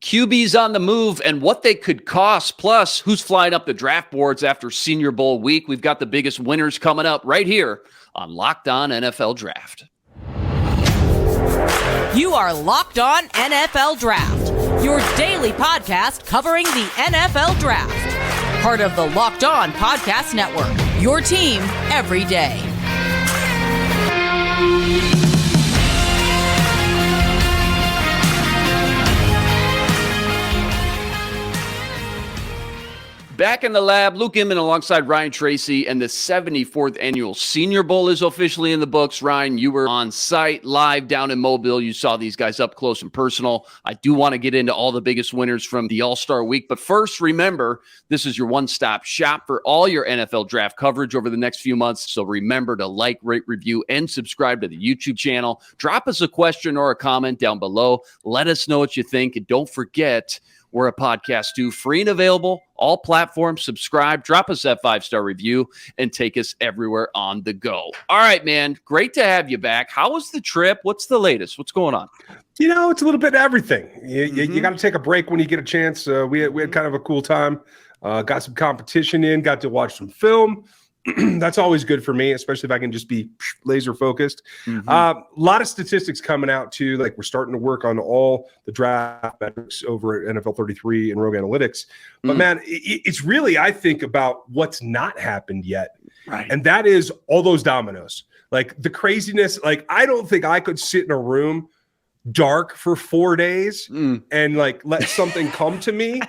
QBs on the move and what they could cost, plus who's flying up the draft boards after Senior Bowl week. We've got the biggest winners coming up right here on Locked On NFL Draft. You are Locked On NFL Draft, your daily podcast covering the NFL Draft. Part of the Locked On Podcast Network, your team every day. Back in the lab, Luke Inman alongside Ryan Tracy, and the 74th annual Senior Bowl is officially in the books. Ryan, you were on site live down in Mobile. You saw these guys up close and personal. I do want to get into all the biggest winners from the All-Star Week. But first, remember, this is your one-stop shop for all your NFL draft coverage over the next few months. So remember to like, rate, review, and subscribe to the YouTube channel. Drop us a question or a comment down below. Let us know what you think. And don't forget, we're a podcast too, free and available, all platforms. Subscribe, drop us that 5-star review, and take us everywhere on the go. All right, man, great to have you back. How was the trip? What's the latest? What's going on? You know, it's a little bit of everything. You got to take a break when you get a chance. We had kind of a cool time. Got some competition in, got to watch some film. That's always good for me, especially if I can just be laser focused. A lot of statistics coming out too. Like, we're starting to work on all the draft metrics over at NFL 33 and Rogue Analytics. But man, it's really, I think, about what's not happened yet. Right. And that is all those dominoes. Like, the craziness. Like, I don't think I could sit in a room dark for 4 days and like let something come to me.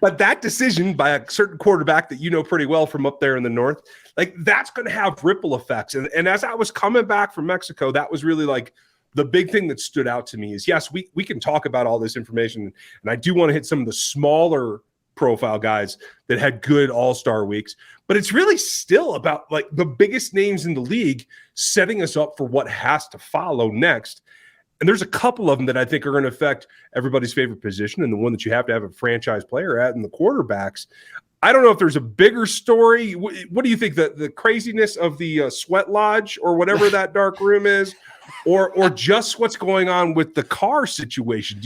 But that decision by a certain quarterback that you know pretty well from up there in the north, like, that's going to have ripple effects. And as I was coming back from Mexico, that was really like the big thing that stood out to me is, yes, we can talk about all this information. And I do want to hit some of the smaller profile guys that had good all-star weeks. But it's really still about like the biggest names in the league setting us up for what has to follow next. And there's a couple of them that I think are going to affect everybody's favorite position, and the one that you have to have a franchise player at, and the quarterbacks. I don't know if there's a bigger story. What do you think? The craziness of the sweat lodge or whatever that dark room is, or just what's going on with the Carr situation?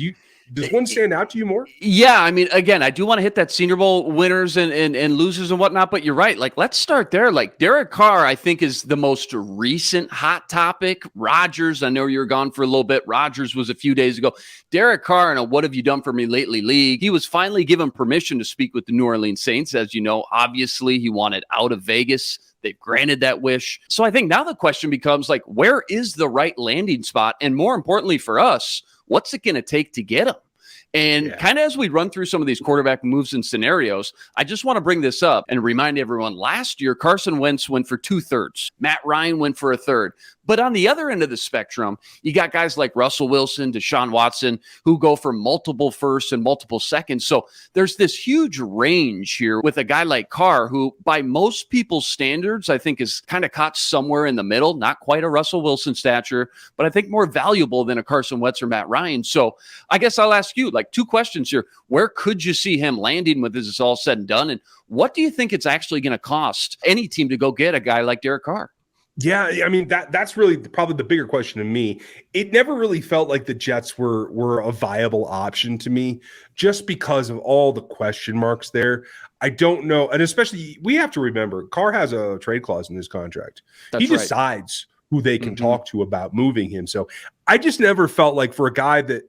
Does one stand out to you more? Yeah, I mean, again, I do want to hit that Senior Bowl winners and losers and whatnot, but you're right. Like, let's start there. Like, Derek Carr, I think, is the most recent hot topic. Rodgers, I know you were gone for a little bit. Rodgers was a few days ago. Derek Carr in a What Have You Done For Me Lately league, he was finally given permission to speak with the New Orleans Saints. As you know, obviously, he wanted out of Vegas. They've granted that wish. So I think now the question becomes, like, where is the right landing spot? And more importantly for us, what's it going to take to get him? And kind of as we run through some of these quarterback moves and scenarios, I just want to bring this up and remind everyone, last year, Carson Wentz went for 2/3. Matt Ryan went for 1/3. But on the other end of the spectrum, you got guys like Russell Wilson, Deshaun Watson, who go for multiple firsts and multiple seconds. So there's this huge range here with a guy like Carr, who by most people's standards, I think is kind of caught somewhere in the middle, not quite a Russell Wilson stature, but I think more valuable than a Carson Wentz or Matt Ryan. So I guess I'll ask you, like, two questions here. Where could you see him landing when this is all said and done? And what do you think it's actually going to cost any team to go get a guy like Derek Carr? Yeah, I mean, that's really probably the bigger question to me. It never really felt like the Jets were a viable option to me, just because of all the question marks there. I don't know, and especially we have to remember, Carr has a trade clause in his contract. He decides who they can talk to about moving him. So I just never felt like, for a guy that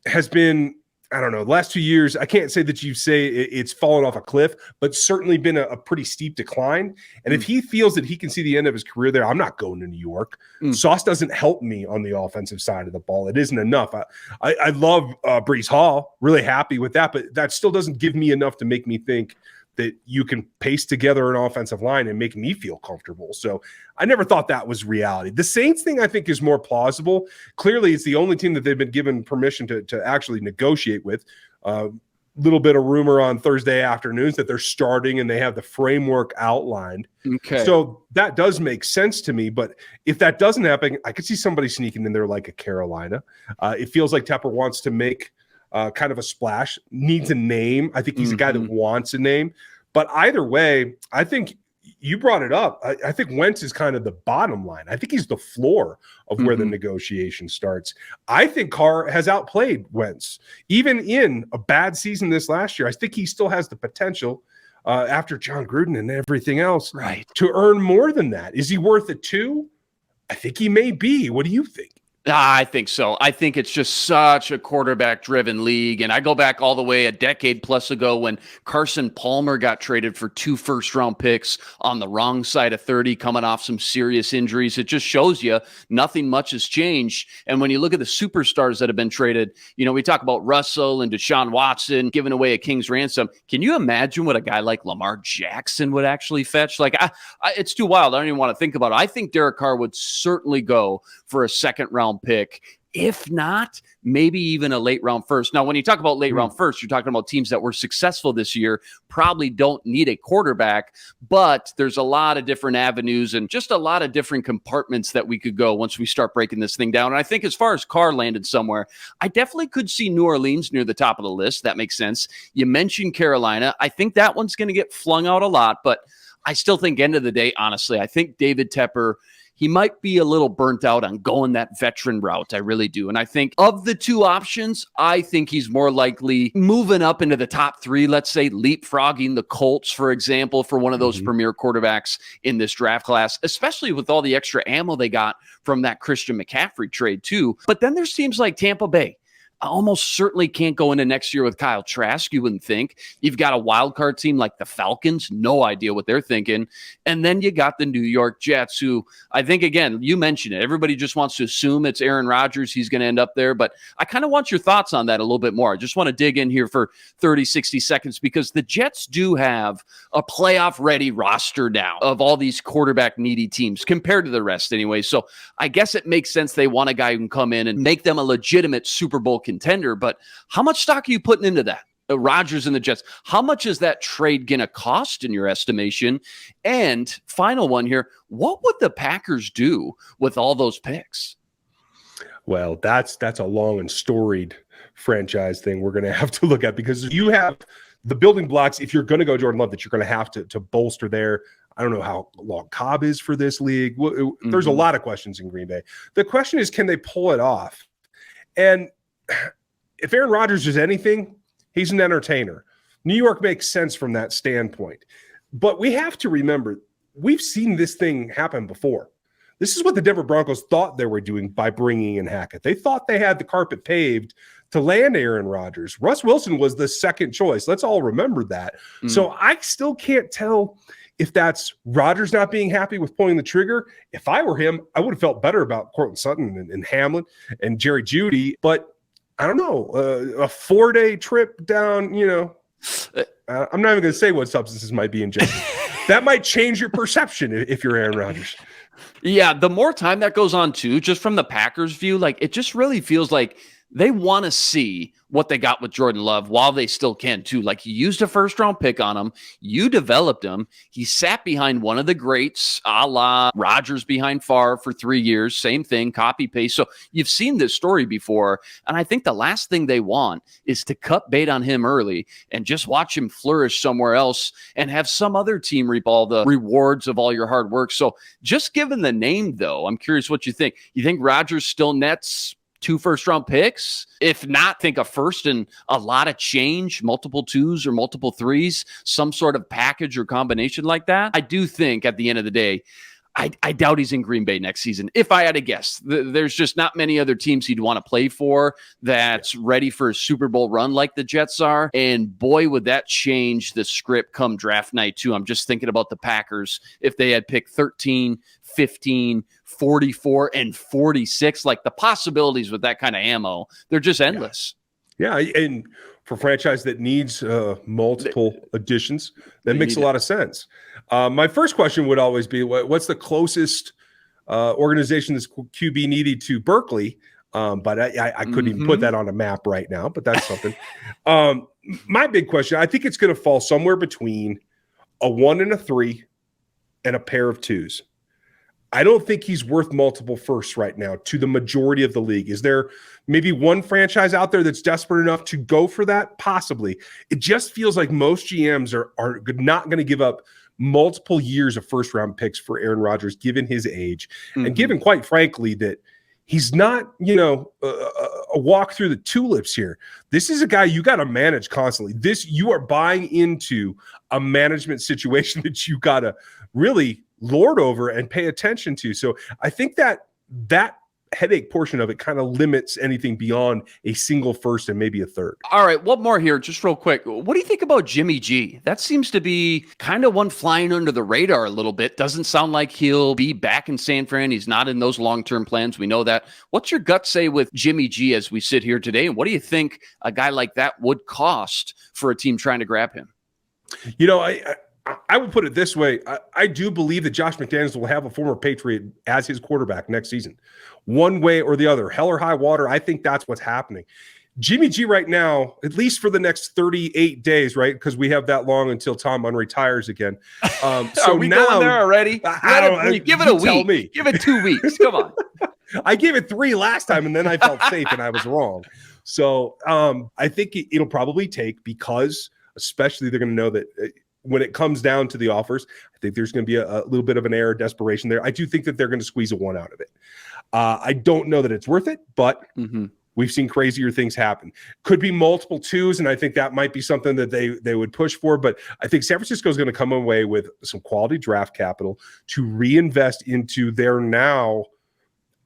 has been, I don't know, the last 2 years, I can't say that you say it's fallen off a cliff, but certainly been a pretty steep decline. And if he feels that he can see the end of his career there, I'm not going to New York. Sauce doesn't help me on the offensive side of the ball. It isn't enough. I love Breece Hall, really happy with that, but that still doesn't give me enough to make me think that you can paste together an offensive line and make me feel comfortable. So I never thought that was reality. The Saints thing, I think, is more plausible. Clearly, it's the only team that they've been given permission to actually negotiate with. Little bit of rumor on Thursday afternoons that they're starting and they have the framework outlined. Okay. So that does make sense to me. But if that doesn't happen, I could see somebody sneaking in there like a Carolina. It feels like Tepper wants to make kind of a splash, needs a name. I think he's a guy that wants a name. But either way, I think you brought it up. I think Wentz is kind of the bottom line. I think he's the floor of where the negotiation starts. I think Carr has outplayed Wentz. Even in a bad season this last year, I think he still has the potential after John Gruden and everything else to earn more than that. Is he worth it too? I think he may be. What do you think? I think so. I think it's just such a quarterback-driven league. And I go back all the way a decade plus ago when Carson Palmer got traded for 2 first-round picks on the wrong side of 30, coming off some serious injuries. It just shows you nothing much has changed. And when you look at the superstars that have been traded, we talk about Russell and Deshaun Watson giving away a king's ransom. Can you imagine what a guy like Lamar Jackson would actually fetch? Like, it's too wild. I don't even want to think about it. I think Derek Carr would certainly go for a second-round pick. If not, maybe even a late round first. Now, when you talk about late round first, you're talking about teams that were successful this year, probably don't need a quarterback, but there's a lot of different avenues and just a lot of different compartments that we could go once we start breaking this thing down. And I think as far as Carr landed somewhere, I definitely could see New Orleans near the top of the list. That makes sense. You mentioned Carolina. I think that one's going to get flung out a lot, but I still think end of the day, honestly, I think David Tepper, he might be a little burnt out on going that veteran route. I really do. And I think of the 2 options, I think he's more likely moving up into the top 3, let's say leapfrogging the Colts, for example, for one of those premier quarterbacks in this draft class, especially with all the extra ammo they got from that Christian McCaffrey trade too. But then there's teams like Tampa Bay. I almost certainly can't go into next year with Kyle Trask, you wouldn't think. You've got a wild card team like the Falcons, no idea what they're thinking. And then you got the New York Jets, who I think, again, you mentioned it. Everybody just wants to assume it's Aaron Rodgers. He's going to end up there. But I kind of want your thoughts on that a little bit more. I just want to dig in here for 30, 60 seconds because the Jets do have a playoff-ready roster now of all these quarterback-needy teams compared to the rest anyway. So I guess it makes sense they want a guy who can come in and make them a legitimate Super Bowl contender, but how much stock are you putting into that? Rodgers and the Jets, how much is that trade going to cost in your estimation? And final one here, what would the Packers do with all those picks? Well, that's a long and storied franchise thing we're going to have to look at because you have the building blocks if you're going to go Jordan Love that you're going to have to bolster there. I don't know how long Cobb is for this league. There's a lot of questions in Green Bay. The question is, can they pull it off? And if Aaron Rodgers is anything, he's an entertainer. New York makes sense from that standpoint. But we have to remember, we've seen this thing happen before. This is what the Denver Broncos thought they were doing by bringing in Hackett. They thought they had the carpet paved to land Aaron Rodgers. Russ Wilson was the second choice. Let's all remember that. So I still can't tell if that's Rodgers not being happy with pulling the trigger. If I were him, I would have felt better about Courtland Sutton and Hamlin and Jerry Jeudy. But I don't know, a 4-day trip down, I'm not even going to say what substances might be injected. That might change your perception if you're Aaron Rodgers. Yeah, the more time that goes on too, just from the Packers' view, like it just really feels like they want to see what they got with Jordan Love while they still can too. Like you used a first-round pick on him. You developed him. He sat behind one of the greats, a la Rodgers behind Favre for 3 years. Same thing, copy paste. So you've seen this story before. And I think the last thing they want is to cut bait on him early and just watch him flourish somewhere else and have some other team reap all the rewards of all your hard work. So just given the name, though, I'm curious what you think. You think Rodgers still nets 2 first-round picks? If not, think a first and a lot of change, multiple 2s or multiple 3s, some sort of package or combination like that. I do think at the end of the day, I doubt he's in Green Bay next season. If I had to guess, there's just not many other teams he'd want to play for that's ready for a Super Bowl run like the Jets are. And boy, would that change the script come draft night too. I'm just thinking about the Packers. If they had picked 13, 15, 44, and 46, like the possibilities with that kind of ammo, they're just endless. Yeah, and for a franchise that needs multiple additions, that makes a lot of sense. My first question would always be, what's the closest organization this QB needed to Berkeley? But I couldn't even put that on a map right now, but that's something. My big question, I think it's going to fall somewhere between a 1 and a 3 and a pair of 2s. I don't think he's worth multiple firsts right now to the majority of the league. Is there maybe one franchise out there that's desperate enough to go for that? Possibly. It just feels like most GMs are not going to give up multiple years of first-round picks for Aaron Rodgers, given his age, and given, quite frankly, that he's not, a walk through the tulips here. This is a guy you got to manage constantly. You are buying into a management situation that you got to really lord over and pay attention to. So I think that headache portion of it kind of limits anything beyond a single first and maybe a third. All right, one more here, just real quick. What do you think about Jimmy G? That seems to be kind of one flying under the radar a little bit. Doesn't sound like he'll be back in San Fran. He's not in those long-term plans. We know that. What's your gut say with Jimmy G as we sit here today? And what do you think a guy like that would cost for a team trying to grab him? I would put it this way. I do believe that Josh McDaniels will have a former Patriot as his quarterback next season. One way or the other, hell or high water, I think that's what's happening. Jimmy G right now, at least for the next 38 days, right? Because we have that long until Tom unretires again. So are we now going there already? Give it a week. Give it 2 weeks. Come on. I gave it 3 last time, and then I felt safe, and I was wrong. So I think it'll probably take, because especially they're going to know that when it comes down to the offers, I think there's going to be a little bit of an air of desperation there. I do think that they're going to squeeze a one out of it. I don't know that it's worth it, but we've seen crazier things happen. Could be multiple twos, and I think that might be something that they would push for. But I think San Francisco is going to come away with some quality draft capital to reinvest into their now,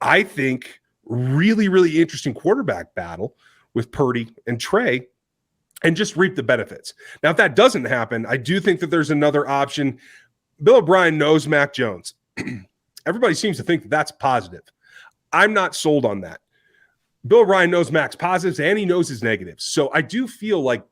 I think, really, really interesting quarterback battle with Purdy and Trey, and just reap the benefits. Now, if that doesn't happen, I do think that there's another option. Bill O'Brien knows Mac Jones. Everybody seems to think that that's positive. I'm not sold on that. Bill O'Brien knows Mac's positives and he knows his negatives. So I do feel like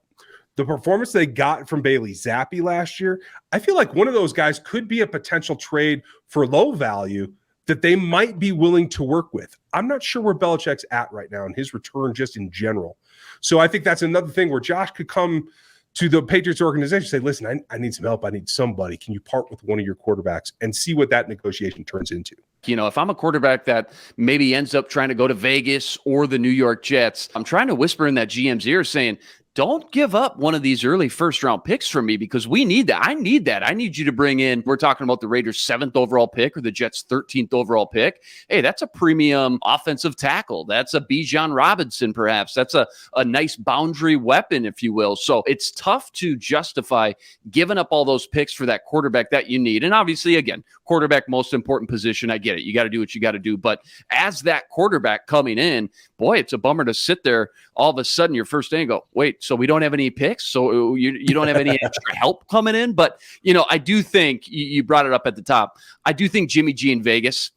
the performance they got from Bailey Zappi last year, I feel like one of those guys could be a potential trade for low value that they might be willing to work with. I'm not sure where Belichick's at right now in his return just in general. So I think that's another thing where Josh could come to the Patriots organization and say, listen, I need some help. I need somebody. Can you part with one of your quarterbacks and see what that negotiation turns into? If I'm a quarterback that maybe ends up trying to go to Vegas or the New York Jets, I'm trying to whisper in that GM's ear saying, don't give up one of these early first-round picks from me, because we need that. I need that. I need you to bring in, we're talking about the Raiders' 7th overall pick or the Jets' 13th overall pick. Hey, that's a premium offensive tackle. That's a Bijan Robinson, perhaps. That's a nice boundary weapon, if you will. So it's tough to justify giving up all those picks for that quarterback that you need. And obviously, again, quarterback, most important position. I get it. You got to do what you got to do. But as that quarterback coming in, boy, it's a bummer to sit there all of a sudden your first day and go, wait, so we don't have any picks? So you don't have any extra help coming in? But, I do think you brought it up at the top. I do think Jimmy G in Vegas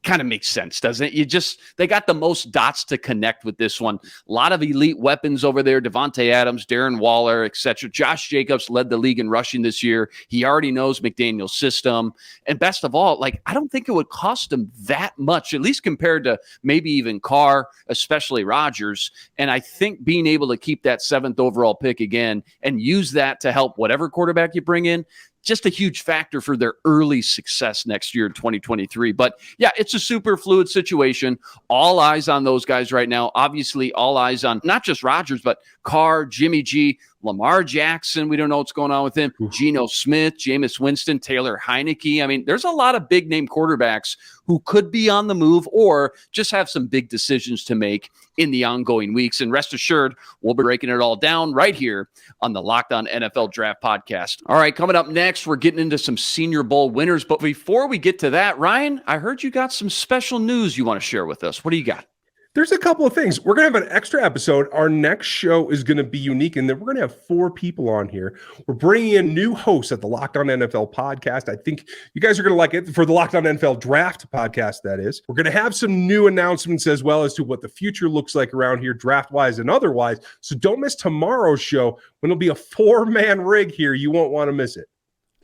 kind of makes sense, doesn't it? They got the most dots to connect with this one. A lot of elite weapons over there. Devontae Adams, Darren Waller, etc. Josh Jacobs led the league in rushing this year. He already knows McDaniel's system. And best of all, I don't think it would cost him that much, at least compared to maybe even Carr, especially Rodgers. And I think being able to keep that 7th overall pick again and use that to help whatever quarterback you bring in, just a huge factor for their early success next year in 2023. But yeah, it's a super fluid situation. All eyes on those guys right now. Obviously, all eyes on not just Rodgers, but Carr, Jimmy G, Lamar Jackson. We don't know what's going on with him. Geno Smith, Jameis Winston, Taylor Heineke. I mean, there's a lot of big name quarterbacks who could be on the move or just have some big decisions to make in the ongoing weeks. And rest assured, we'll be breaking it all down right here on the Locked On NFL Draft Podcast. All right, coming up next, we're getting into some Senior Bowl winners. But before we get to that, Ryan, I heard you got some special news you want to share with us. What do you got? There's a couple of things. We're going to have an extra episode. Our next show is going to be unique, and then we're going to have 4 people on here. We're bringing in new hosts at the Locked On NFL podcast. I think you guys are going to like it for the Locked On NFL Draft podcast, that is. We're going to have some new announcements as well as to what the future looks like around here, draft-wise and otherwise. So don't miss tomorrow's show when it'll be a 4-man rig here. You won't want to miss it.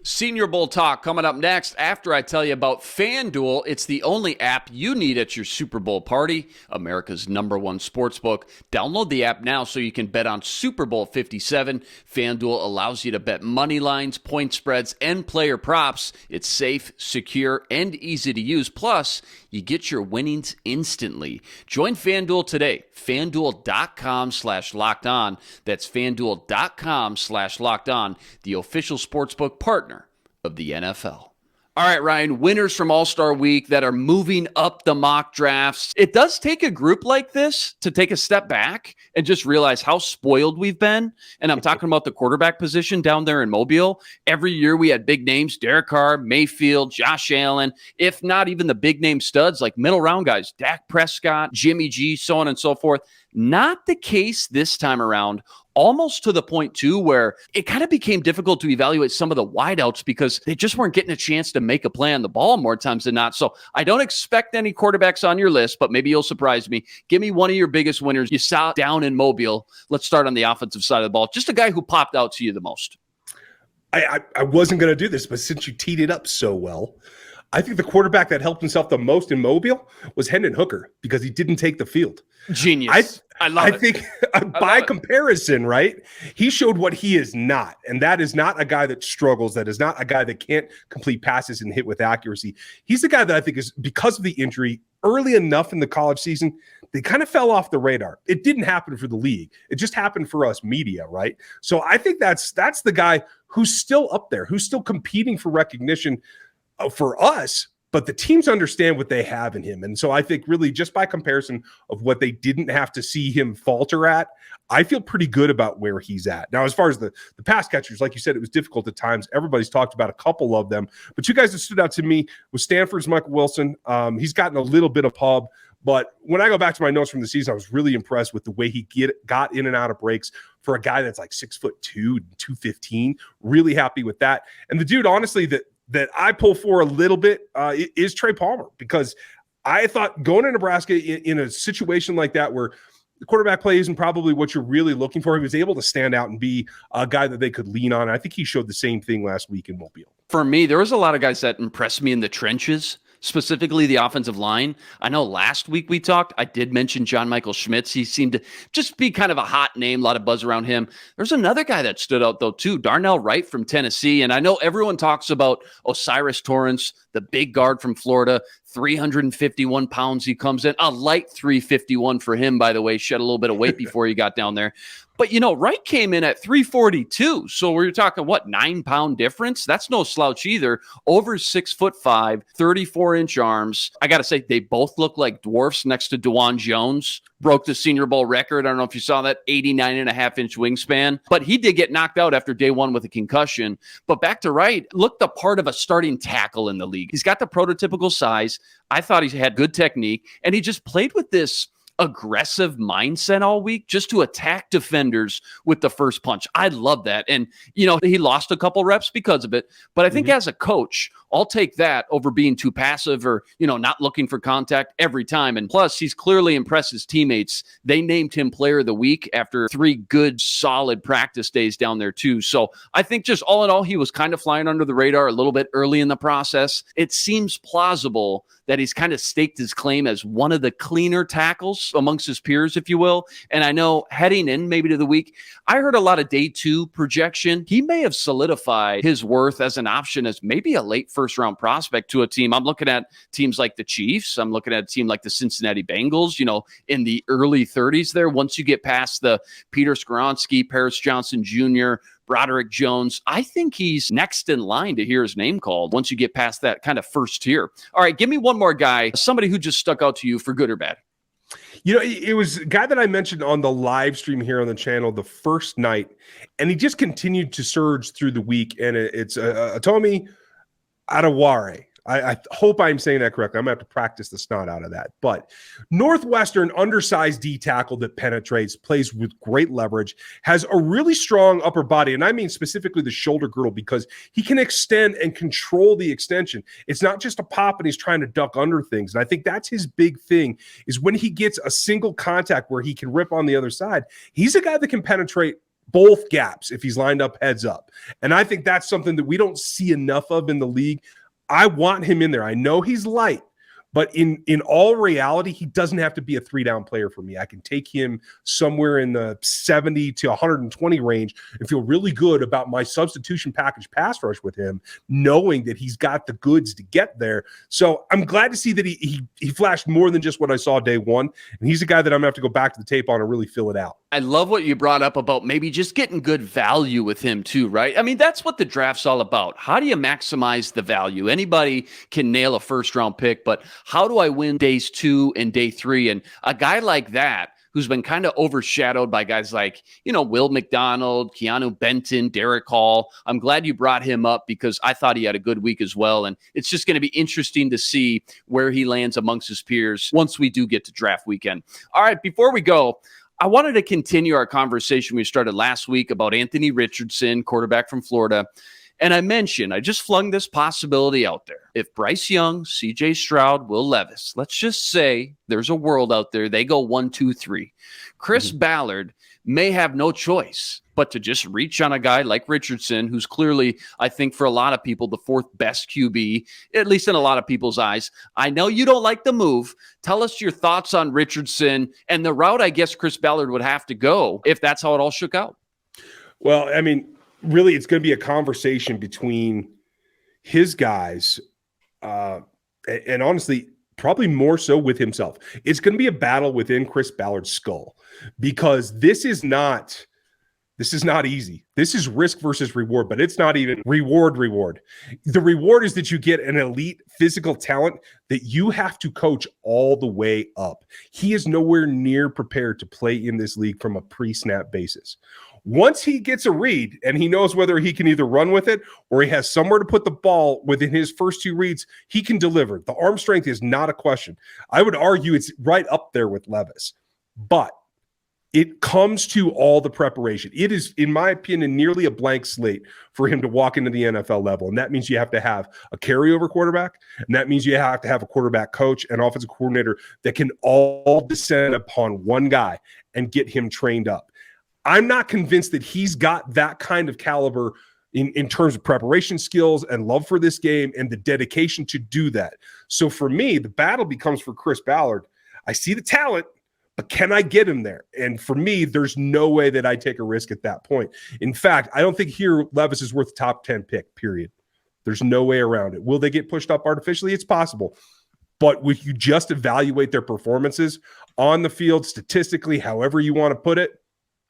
Senior Bowl talk coming up next after I tell you about FanDuel. It's the only app you need at your Super Bowl party, America's #1 sportsbook. Download the app now so you can bet on Super Bowl 57. FanDuel allows you to bet money lines, point spreads, and player props. It's safe, secure, and easy to use. Plus, you get your winnings instantly. Join FanDuel today. FanDuel.com/lockedon. That's FanDuel.com/lockedon, the official sportsbook partner of the NFL. All right, Ryan, winners from All-Star Week that are moving up the mock drafts. It does take a group like this to take a step back and just realize how spoiled we've been. And I'm talking about the quarterback position down there in Mobile. Every year we had big names, Derek Carr, Mayfield, Josh Allen, if not even the big name studs like middle round guys, Dak Prescott, Jimmy G, so on and so forth. Not the case this time around. Almost to the point, too, where it kind of became difficult to evaluate some of the wideouts because they just weren't getting a chance to make a play on the ball more times than not. So I don't expect any quarterbacks on your list, but maybe you'll surprise me. Give me one of your biggest winners you saw down in Mobile. Let's start on the offensive side of the ball. Just a guy who popped out to you the most. I wasn't going to do this, but since you teed it up so well, I think the quarterback that helped himself the most in Mobile was Hendon Hooker because he didn't take the field. Genius. I love it. I think by comparison, right, he showed what he is not. And that is not a guy that struggles. That is not a guy that can't complete passes and hit with accuracy. He's the guy that I think is, because of the injury, early enough in the college season, they kind of fell off the radar. It didn't happen for the league. It just happened for us media, right? So I think that's the guy who's still up there, who's still competing for recognition for us, but the teams understand what they have in him. And so I think really just by comparison of what they didn't have to see him falter at, I feel pretty good about where he's at. Now, as far as the pass catchers, like you said, it was difficult at times. Everybody's talked about a couple of them, but two guys that stood out to me was Stanford's Michael Wilson. He's gotten a little bit of pub, but when I go back to my notes from the season, I was really impressed with the way he got in and out of breaks for a guy that's like 6'2", 215. Really happy with that. And the dude, honestly, that I pull for a little bit is Trey Palmer, because I thought going to Nebraska in a situation like that where the quarterback play isn't probably what you're really looking for, he was able to stand out and be a guy that they could lean on. I think he showed the same thing last week in Mobile. For me, there was a lot of guys that impressed me in the trenches, specifically the offensive line. I know last week we talked, I did mention John Michael Schmitz. He seemed to just be kind of a hot name, a lot of buzz around him. There's another guy that stood out, though, too, Darnell Wright from Tennessee. And I know everyone talks about Osiris Torrance, the big guard from Florida, 351 pounds he comes in. A light 351 for him, by the way. Shed a little bit of weight before he got down there. But, Wright came in at 342. So we're talking, 9-pound difference? That's no slouch either. Over 6'5", 34-inch arms. I got to say, they both look like dwarfs next to DeJuan Jones. Broke the Senior Bowl record. I don't know if you saw that, 89.5-inch wingspan. But he did get knocked out after day one with a concussion. But back to Wright, looked the part of a starting tackle in the league. He's got the prototypical size. I thought he had good technique. And he just played with this aggressive mindset all week just to attack defenders with the first punch. I love that. And, he lost a couple reps because of it. But I think as a coach, I'll take that over being too passive or, not looking for contact every time. And plus, he's clearly impressed his teammates. They named him player of the week after 3 good, solid practice days down there, too. So I think just all in all, he was kind of flying under the radar a little bit early in the process. It seems plausible that he's kind of staked his claim as one of the cleaner tackles amongst his peers, if you will. And I know heading in maybe to the week, I heard a lot of day 2 projection. He may have solidified his worth as an option as maybe a late first-round prospect to a team. I'm looking at teams like the Chiefs. I'm looking at a team like the Cincinnati Bengals, in the early 30s there. Once you get past the Peter Skoronski, Paris Johnson Jr., Broderick Jones, I think he's next in line to hear his name called once you get past that kind of first tier. All right, give me one more guy, somebody who just stuck out to you for good or bad. It was a guy that I mentioned on the live stream here on the channel the first night, and he just continued to surge through the week, and it's Atomi Adewale. I hope I'm saying that correctly. I'm going to have to practice the snot out of that. But Northwestern, undersized D tackle that penetrates, plays with great leverage, has a really strong upper body. And I mean specifically the shoulder girdle, because he can extend and control the extension. It's not just a pop and he's trying to duck under things. And I think that's his big thing, is when he gets a single contact where he can rip on the other side, he's a guy that can penetrate both gaps if he's lined up heads up. And I think that's something that we don't see enough of in the league. I want him in there. I know he's light, But in all reality, he doesn't have to be a 3-down player for me. I can take him somewhere in the 70 to 120 range and feel really good about my substitution package pass rush with him, knowing that he's got the goods to get there. So I'm glad to see that he flashed more than just what I saw day one. And he's a guy that I'm going to have to go back to the tape on and really fill it out. I love what you brought up about maybe just getting good value with him too, right? I mean, that's what the draft's all about. How do you maximize the value? Anybody can nail a first-round pick, but how do I win days 2 and day 3? And a guy like that, who's been kind of overshadowed by guys like, Will McDonald, Keanu Benton, Derek Hall. I'm glad you brought him up because I thought he had a good week as well. And it's just going to be interesting to see where he lands amongst his peers once we do get to draft weekend. All right, before we go, I wanted to continue our conversation we started last week about Anthony Richardson, quarterback from Florida. And I just flung this possibility out there. If Bryce Young, CJ Stroud, Will Levis, let's just say there's a world out there, they go 1, 2, 3. Chris Ballard may have no choice but to just reach on a guy like Richardson, who's clearly, I think for a lot of people, the 4th best QB, at least in a lot of people's eyes. I know you don't like the move. Tell us your thoughts on Richardson and the route I guess Chris Ballard would have to go if that's how it all shook out. Well, I mean, really, it's going to be a conversation between his guys and honestly, probably more so with himself. It's going to be a battle within Chris Ballard's skull because this is not easy. This is risk versus reward, but it's not even reward. The reward is that you get an elite physical talent that you have to coach all the way up. He is nowhere near prepared to play in this league from a pre-snap basis. Once he gets a read and he knows whether he can either run with it or he has somewhere to put the ball within his first 2 reads, he can deliver. The arm strength is not a question. I would argue it's right up there with Levis, but it comes to all the preparation. It is, in my opinion, nearly a blank slate for him to walk into the NFL level. And that means you have to have a carryover quarterback. And that means you have to have a quarterback coach and offensive coordinator that can all descend upon one guy and get him trained up. I'm not convinced that he's got that kind of caliber in terms of preparation skills and love for this game and the dedication to do that. So for me, the battle becomes for Chris Ballard. I see the talent, but can I get him there? And for me, there's no way that I take a risk at that point. In fact, I don't think here Levis is worth a top 10 pick, period. There's no way around it. Will they get pushed up artificially? It's possible. But if you just evaluate their performances on the field, statistically, however you want to put it,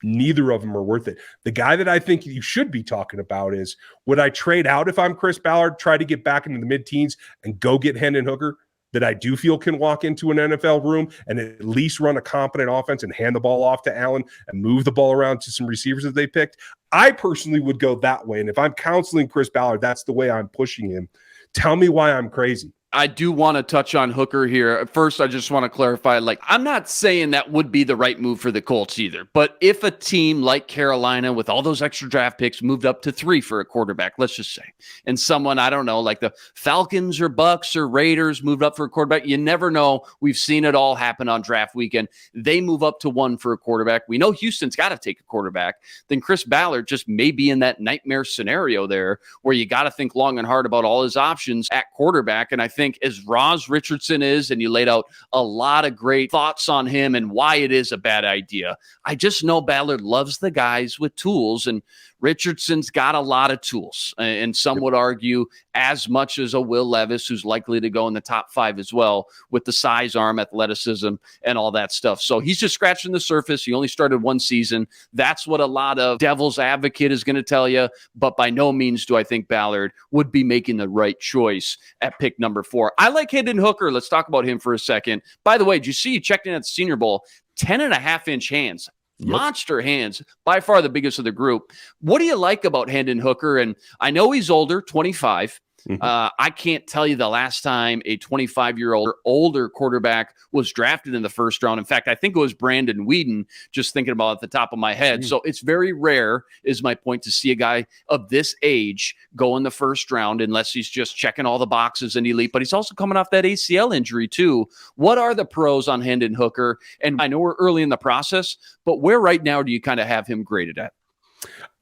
neither of them are worth it. The guy that I think you should be talking about is, would I trade out if I'm Chris Ballard, try to get back into the mid-teens and go get Hendon Hooker that I do feel can walk into an NFL room and at least run a competent offense and hand the ball off to Allen and move the ball around to some receivers that they picked? I personally would go that way. And if I'm counseling Chris Ballard, that's the way I'm pushing him. Tell me why I'm crazy. I do want to touch on Hooker here. First, I just want to clarify, I'm not saying that would be the right move for the Colts either. But if a team like Carolina with all those extra draft picks moved up to 3 for a quarterback, let's just say, and someone, I don't know, like the Falcons or Bucks or Raiders moved up for a quarterback, you never know. We've seen it all happen on draft weekend. They move up to 1 for a quarterback. We know Houston's got to take a quarterback. Then Chris Ballard just may be in that nightmare scenario there where you got to think long and hard about all his options at quarterback. And I think as raw as Richardson is, and you laid out a lot of great thoughts on him and why it is a bad idea, I just know Ballard loves the guys with tools, and Richardson's got a lot of tools, and some would argue as much as a Will Levis, who's likely to go in the top 5 as well with the size, arm, athleticism, and all that stuff. So he's just scratching the surface. He only started 1 season. That's what a lot of devil's advocate is going to tell you, but by no means do I think Ballard would be making the right choice at pick number 4. I like Hendon Hooker. Let's talk about him for a second. By the way, did you see he checked in at the Senior Bowl? 10.5-inch hands. Yep. Monster hands, by far the biggest of the group. What do you like about Hendon Hooker? And I know he's older, 25. I can't tell you the last time a 25-year-old or older quarterback was drafted in the first round. In fact, I think it was Brandon Weeden, just thinking about it at the top of my head. So it's very rare, is my point, to see a guy of this age go in the first round unless he's just checking all the boxes and elite. But he's also coming off that ACL injury too. What are the pros on Hendon Hooker? And I know we're early in the process, but where right now do you kind of have him graded at?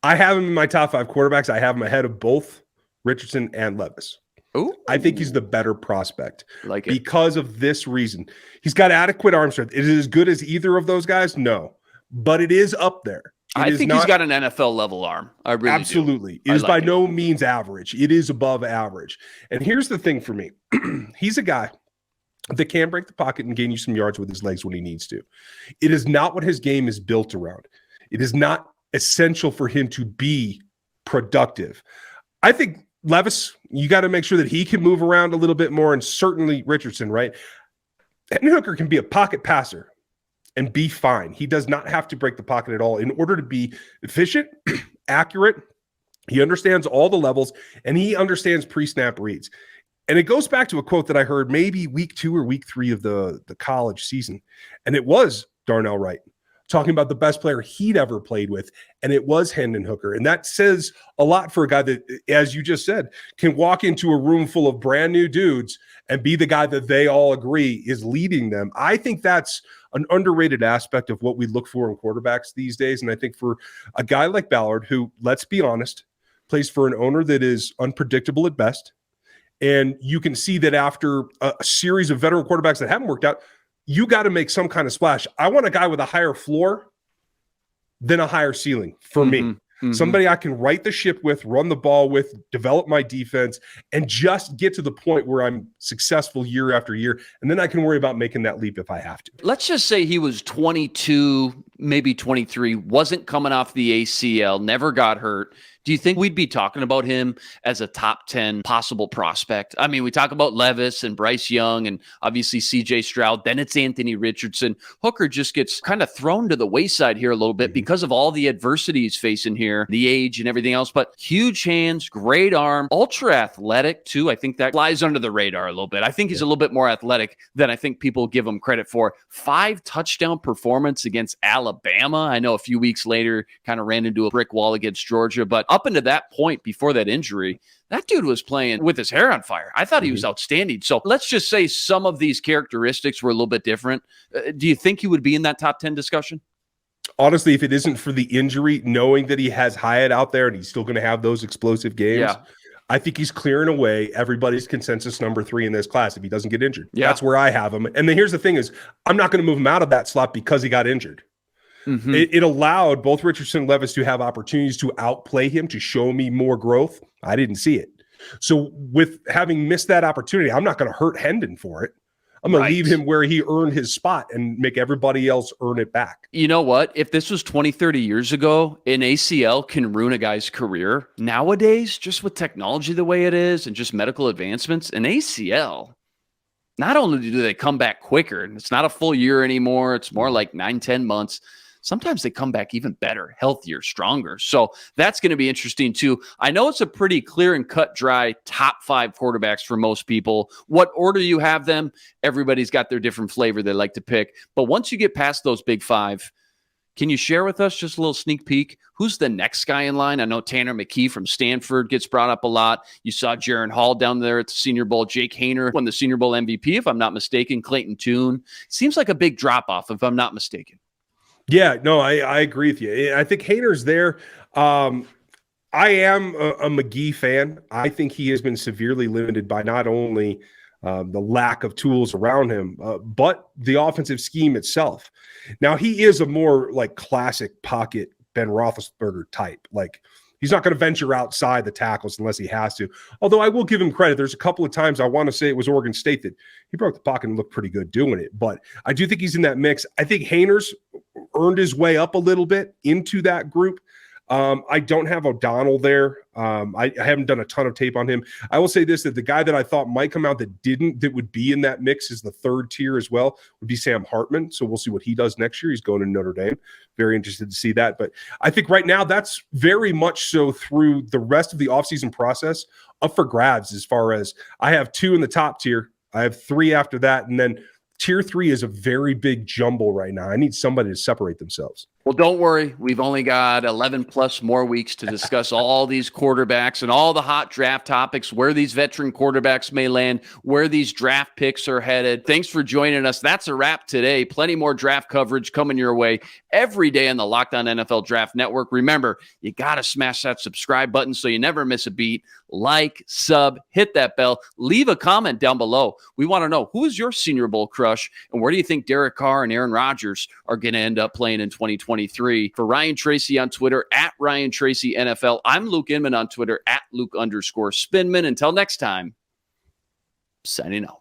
I have him in my top 5 quarterbacks. I have him ahead of both Richardson and Levis. Ooh. I think he's the better prospect Like it. because of this reason. He's got adequate arm strength. Is it as good as either of those guys? No, but it is up there. I think he's got an NFL level arm. I really absolutely. do. It is by no means average. It is above average. And here's the thing for me. He's a guy that can break the pocket and gain you some yards with his legs when he needs to. It is not what his game is built around. It is not essential for him to be productive. I think Levis, you got to make sure that he can move around a little bit more, and certainly Richardson, right? Hendon Hooker can be a pocket passer and be fine. He does not have to break the pocket at all in order to be efficient, accurate. He understands all the levels, and he understands pre-snap reads. And it goes back to a quote that I heard maybe week 2 or week 3 of the college season, and it was Darnell Wright talking about the best player he'd ever played with, and it was Hendon Hooker. And that says a lot for a guy that, as you just said, can walk into a room full of brand new dudes and be the guy that they all agree is leading them. I think that's an underrated aspect of what we look for in quarterbacks these days. And I think for a guy like Ballard, who, let's be honest, plays for an owner that is unpredictable at best, and you can see that after a series of veteran quarterbacks that haven't worked out, you got to make some kind of splash. I want a guy with a higher floor than a higher ceiling for me. Mm-hmm. Somebody I can right the ship with, run the ball with, develop my defense, and just get to the point where I'm successful year after year. And then I can worry about making that leap if I have to. Let's just say he was 22, maybe 23, wasn't coming off the ACL, never got hurt. Do you think we'd be talking about him as a top 10 possible prospect? I mean, we talk about Levis and Bryce Young and obviously CJ Stroud. Then it's Anthony Richardson. Hooker just gets kind of thrown to the wayside here a little bit because of all the adversity he's facing here, the age and everything else. But huge hands, great arm, ultra athletic too. I think that flies under the radar a little bit. I think he's a little bit more athletic than I think people give him credit for. 5 touchdown performance against Alabama. I know a few weeks later kind of ran into a brick wall against Georgia, but up until that point before that injury, that dude was playing with his hair on fire. I thought he was outstanding. So let's just say some of these characteristics were a little bit different. Do you think he would be in that top 10 discussion? Honestly, if it isn't for the injury, knowing that he has Hyatt out there and he's still going to have those explosive games, I think he's clearing away everybody's consensus number 3 in this class if he doesn't get injured. That's where I have him. And then here's the thing is, I'm not going to move him out of that slot because he got injured. Mm-hmm. It allowed both Richardson and Levis to have opportunities to outplay him, to show me more growth. I didn't see it. So with having missed that opportunity, I'm not going to hurt Hendon for it. I'm going to leave him where he earned his spot and make everybody else earn it back. You know what? If this was 20, 30 years ago, an ACL can ruin a guy's career. Nowadays, just with technology the way it is and just medical advancements, an ACL, not only do they come back quicker, and it's not a full year anymore, it's more like 9-10 months. Sometimes they come back even better, healthier, stronger. So that's going to be interesting too. I know it's a pretty clear and cut dry top 5 quarterbacks for most people. What order you have them, everybody's got their different flavor they like to pick. But once you get past those big 5, can you share with us just a little sneak peek? Who's the next guy in line? I know Tanner McKee from Stanford gets brought up a lot. You saw Jaron Hall down there at the Senior Bowl. Jake Haener won the Senior Bowl MVP, if I'm not mistaken. Clayton Tune. Seems like a big drop-off, if I'm not mistaken. Yeah, no, I agree with you. I think Haener's there. I am a McGee fan. I think he has been severely limited by not only the lack of tools around him, but the offensive scheme itself. Now, he is a more like classic pocket Ben Roethlisberger type. Like, he's not going to venture outside the tackles unless he has to. Although I will give him credit. There's a couple of times I want to say it was Oregon State that he broke the pocket and looked pretty good doing it. But I do think he's in that mix. I think Haener's earned his way up a little bit into that group. I don't have O'Donnell there. I haven't done a ton of tape on him. I will say this, that the guy that I thought might come out that would be in that mix is the 3rd tier as well, would be Sam Hartman. So we'll see what he does next year. He's going to Notre Dame. Very interested to see that. But I think right now that's very much so through the rest of the offseason process up for grabs, as far as I have 2 in the top tier. I have 3 after that. And then tier 3 is a very big jumble right now. I need somebody to separate themselves. Well, don't worry. We've only got 11 plus more weeks to discuss all these quarterbacks and all the hot draft topics, where these veteran quarterbacks may land, where these draft picks are headed. Thanks for joining us. That's a wrap today. Plenty more draft coverage coming your way every day on the Locked On NFL Draft Network. Remember, you got to smash that subscribe button so you never miss a beat. Like, sub, hit that bell, leave a comment down below. We want to know, who is your Senior Bowl crush, and where do you think Derek Carr and Aaron Rodgers are going to end up playing in 2023? For Ryan Tracy on Twitter, at Ryan Tracy NFL, I'm Luke Inman on Twitter, at Luke_Spinman. Until next time, signing out.